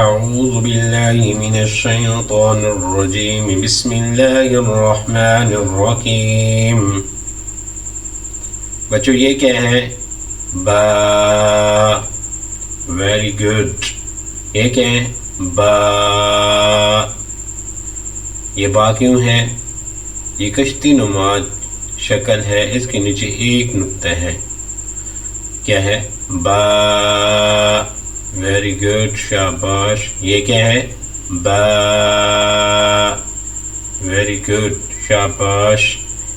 أعوذ بالله من الشيطان الرجيم بسم الله الرحمن الرحیم. بچوں یہ کیا ہے؟ با. Very good. یہ کیا ہے؟ با. یہ با کیوں ہے؟ یہ کشتی نما شکل ہے، اس کے نیچے ایک نقطہ ہے. کیا ہے؟ با. ویری گڈ، شاباش. یہ کیا ہے؟ با. ویری گڈ، شاباش.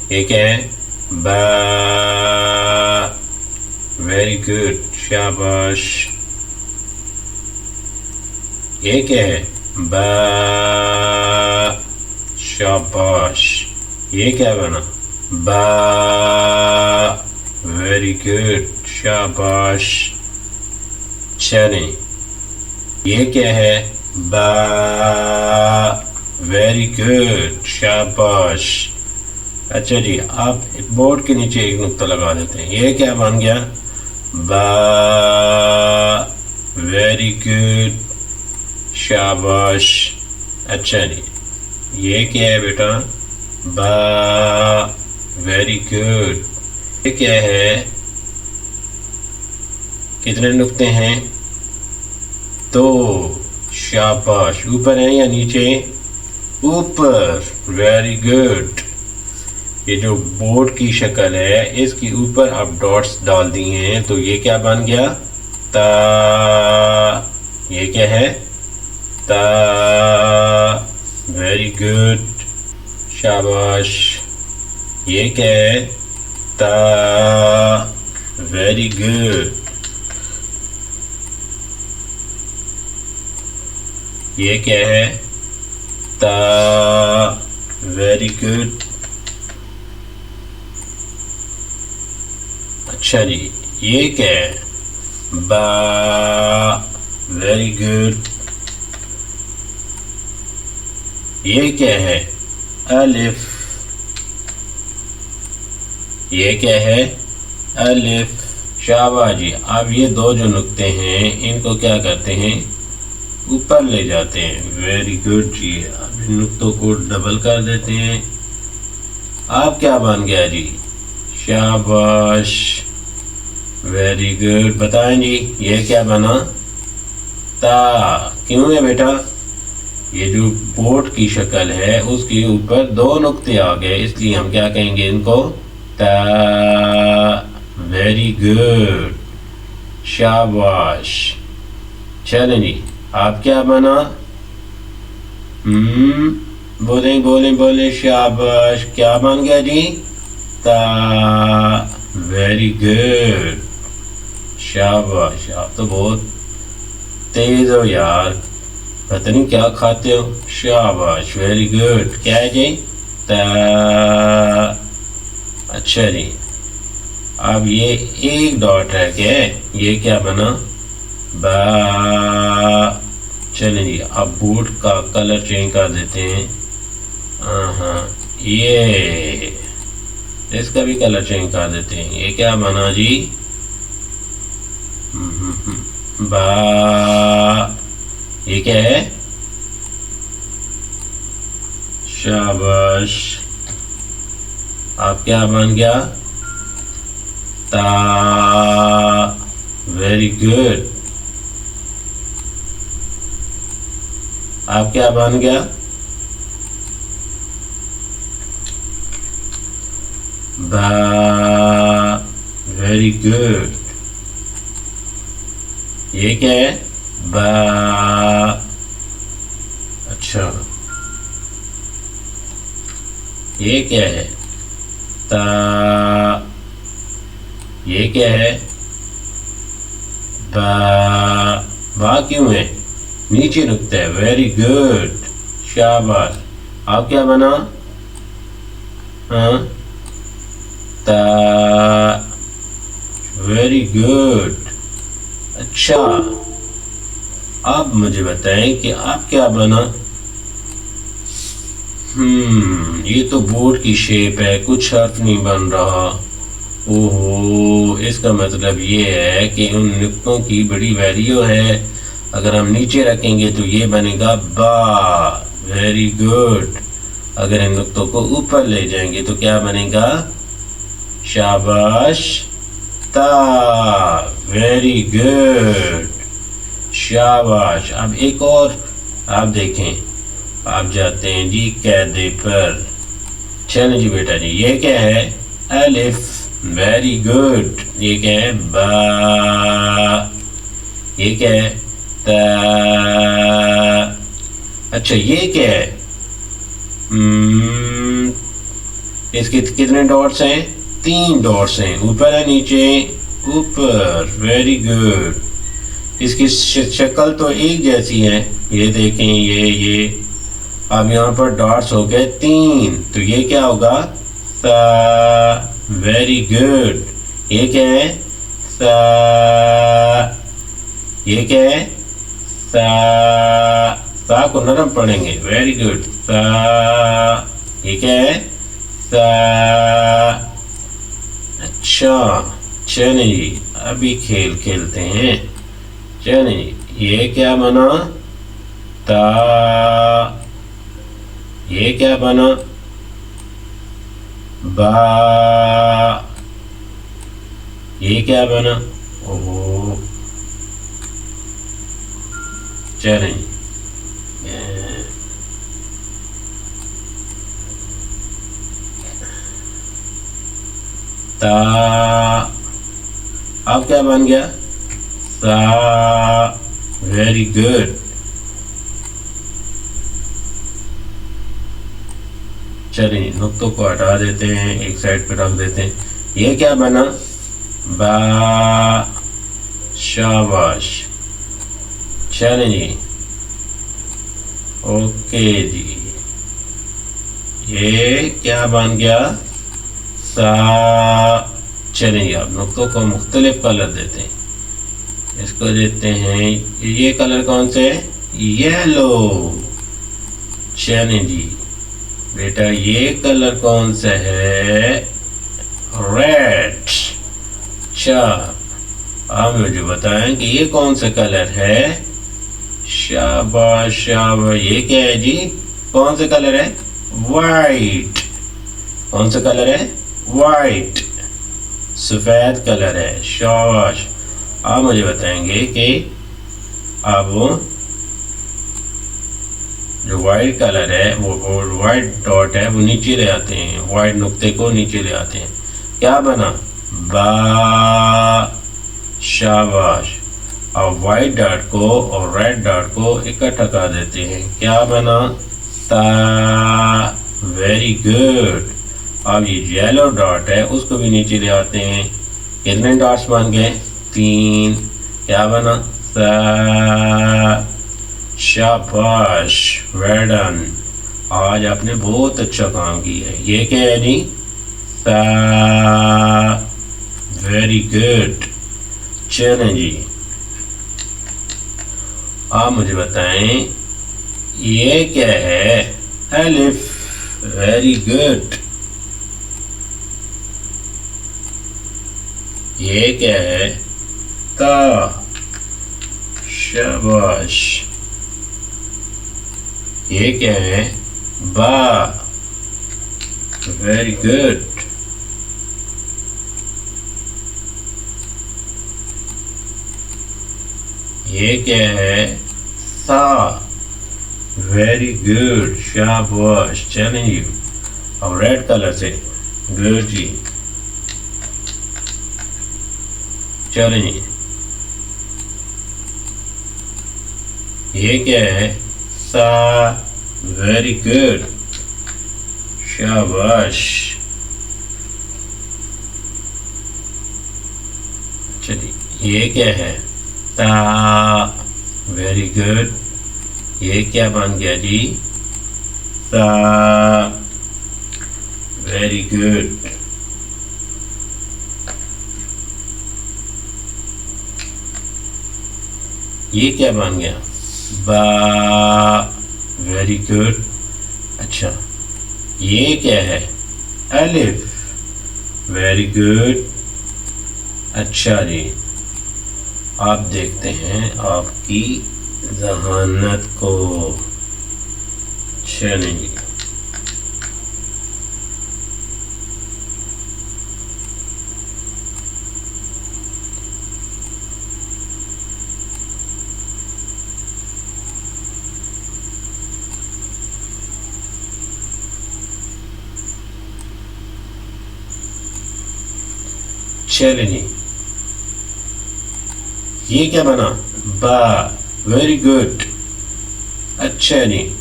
یہ کیا ہے؟ با. ویری گڈ، شاباش. یہ کیا ہے؟ با. شاباش. یہ کیا بنا؟ با. ویری گڈ، شاباش. چلیں، یہ کیا ہے؟ با. ویری گڈ، شاباش. اچھا جی، آپ بورڈ کے نیچے ایک نقطہ لگا دیتے ہیں. یہ کیا بن گیا؟ با. ویری گڈ، شاباش. اچھا جی، یہ کیا ہے بیٹا؟ با. Very good. یہ کیا ہے؟ کتنے نقطے ہیں؟ دو. شاباش. اوپر ہیں یا نیچے؟ اوپر. Very good. یہ جو بورڈ کی شکل ہے، اس کی اوپر آپ ڈاٹس ڈال دی ہیں، تو یہ کیا بن گیا؟ تا. یہ کیا ہے؟ تا. ویری گڈ، شاباش. یہ کیا ہے؟ تا. Very good. یہ کیا ہے؟ تا. Very good. اچھا جی، یہ کیا ہے؟ با. Very good. یہ کیا ہے؟ الف. یہ کیا ہے؟ الف. شاباش جی. اب یہ دو جو نقطے ہیں، ان کو کیا کرتے ہیں؟ اوپر لے جاتے ہیں. ویری گڈ جی. اب ان نقطوں کو ڈبل کر دیتے ہیں. آپ کیا بن گیا جی؟ شاباش. Very good. بتائیں جی، یہ کیا بنا؟ تا. کیوں ہے بیٹا؟ یہ جو بورڈ کی شکل ہے، اس کے اوپر دو نقطے آ گئے، اس لیے ہم کیا کہیں گے ان کو؟ تا. ویری گڈ، شاباش. چلیں جی، آپ کیا بنا؟ بولیں بولیں بولیں. شاباش. کیا بن گیا جی؟ تا. ویری گڈ، شاباش. آپ تو بہت تیز ہو یار، پتہ نہیں کیا کھاتے ہو. شاباش. Very good. کیا ہے جی؟ تا. اچھا جی، اب یہ ایک ڈاٹ ہے کہ یہ کیا بنا؟ با. چلیں جی، اب بورڈ کا کلر چینج کر دیتے ہیں. ہاں، یہ اس کا بھی کلر چینج کر دیتے ہیں. یہ کیا بنا جی؟ با. یہ کیا ہے؟ شاباش. آپ کیا بن گیا؟ تا. Very good. آپ کیا بن گیا؟ با. Very good. یہ کیا ہے؟ با. اچھا، یہ کیا ہے؟ تا. یہ کیا ہے؟ با. با کیوں ہے؟ نیچے نقطہ ہے. ویری گڈ، شاباش. آپ کیا بنا؟ ہاں، تا. Very good. اچھا، اب مجھے بتائیں کہ آپ کیا بنا؟ یہ تو بورڈ کی شیپ ہے، کچھ حرف نہیں بن رہا. اوہو، اس کا مطلب یہ ہے کہ ان نقطوں کی بڑی ویلیو ہے. اگر ہم نیچے رکھیں گے تو یہ بنے گا با. Very good. اگر ان نقطوں کو اوپر لے جائیں گے تو کیا بنے گا؟ شاباش. تا. Very good. شاباش. اب ایک اور آپ دیکھیں، آپ جاتے ہیں جی قاعدے پر. چلیں جی بیٹا جی، یہ کیا ہے؟ الف. Very good. یہ کیا ہے؟ با. یہ کیا ہے؟ تا. اچھا یہ کیا ہے؟ اس کے کتنے ڈاٹس ہیں؟ 3 ڈاٹس ہیں. اوپر ہے نیچے؟ اوپر. Very good. اس کی شکل تو ایک جیسی ہے. یہ دیکھیں، یہ اب یہاں پر ڈاٹس ہو گئے 3، تو یہ کیا ہوگا؟ سا. Very good. یہ کیا ہے؟ سا. یہ کیا ہے؟ سا. سا کو نرم پڑھیں گے. Very good. سا. یہ کیا ہے؟ سا. اچھا چلیں جی، ابھی کھیل کھیلتے ہیں. چلیں جی، یہ کیا بنا؟ تا. یہ کیا بنا؟ با. یہ کیا بنا؟ او. چلیں تا. اب کیا بن گیا؟ سا. Very good. چلیے نقطوں کو ہٹا دیتے ہیں، ایک سائڈ پہ رکھ دیتے ہیں. یہ کیا بنا؟ با. شاباش. چلیں جی، اوکے جی. یہ کیا بن گیا؟ سا. چلیں جی، اب نقطوں کو مختلف کلر دیتے ہیں. اس کو دیتے ہیں، یہ کلر کون سے؟ یلو. چلیں جی بیٹا، یہ کلر کون سا ہے؟ ریڈ. اچھا آپ مجھے بتائیں کہ یہ کون سا کلر ہے؟ شاباش شاباش. یہ کیا ہے جی؟ کون سا کلر ہے؟ وائٹ. کون سا کلر ہے؟ وائٹ. سفید کلر ہے. شاباش. آپ مجھے بتائیں گے کہ آپ جو وائٹ کلر ہے، وہ وائٹ ڈاٹ ہے، وہ نیچے لے آتے ہیں. وائٹ نقطے کو نیچے لے آتے ہیں. کیا بنا؟ با. شاباش. اور وائٹ ڈاٹ کو اور ریڈ ڈاٹ کو اکٹھا کر دیتے ہیں. کیا بنا؟ تا. Very good. اب یہ یلو ڈاٹ ہے، اس کو بھی نیچے لے آتے ہیں. کتنے ڈاٹس بن گئے؟ 3. کیا بنا؟ سا. شاباش. Well done. آج آپ نے بہت اچھا کام کیا ہے. یہ کیا ہے جی؟ سا. Very good. چلیں جی، آپ مجھے بتائیں یہ کیا ہے؟ الف. Very good. یہ کیا ہے؟ تا. شاباش. یہ کیا ہے؟ با. Very good. یہ کیا ہے؟ سا. Very good. شاباش. چلیں جی، اور ریڈ کلر سے. گڈ جی. چلیں جی، یہ کیا ہے؟ سا. Very good. شاباش. چلیے، یہ کیا ہے؟ تا. Very good. یہ کیا بن گیا جی؟ تا. Very good. یہ کیا بن گیا؟ با. Very good. اچھا یہ کیا ہے؟ الف. Very good. اچھا جی، آپ دیکھتے ہیں آپ کی ذہانت کو. چلیں جی. چلیں جی. یہ کیا بنا؟ با. Very good. اچھا جی.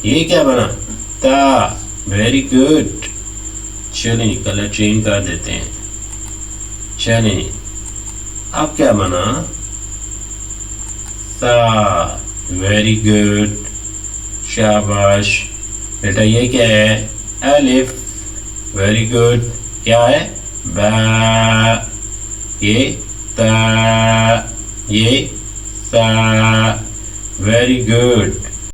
یہ کیا بنا؟ تا. Very good. چلیں جی کلر چینج کر دیتے ہیں. چلیں جی. اب کیا بنا؟ تا. Very good. شاباش. بیٹا یہ کیا ہے؟ الف. Very good. کیا ہے؟ با. یہ تا. یہ تا. Very good.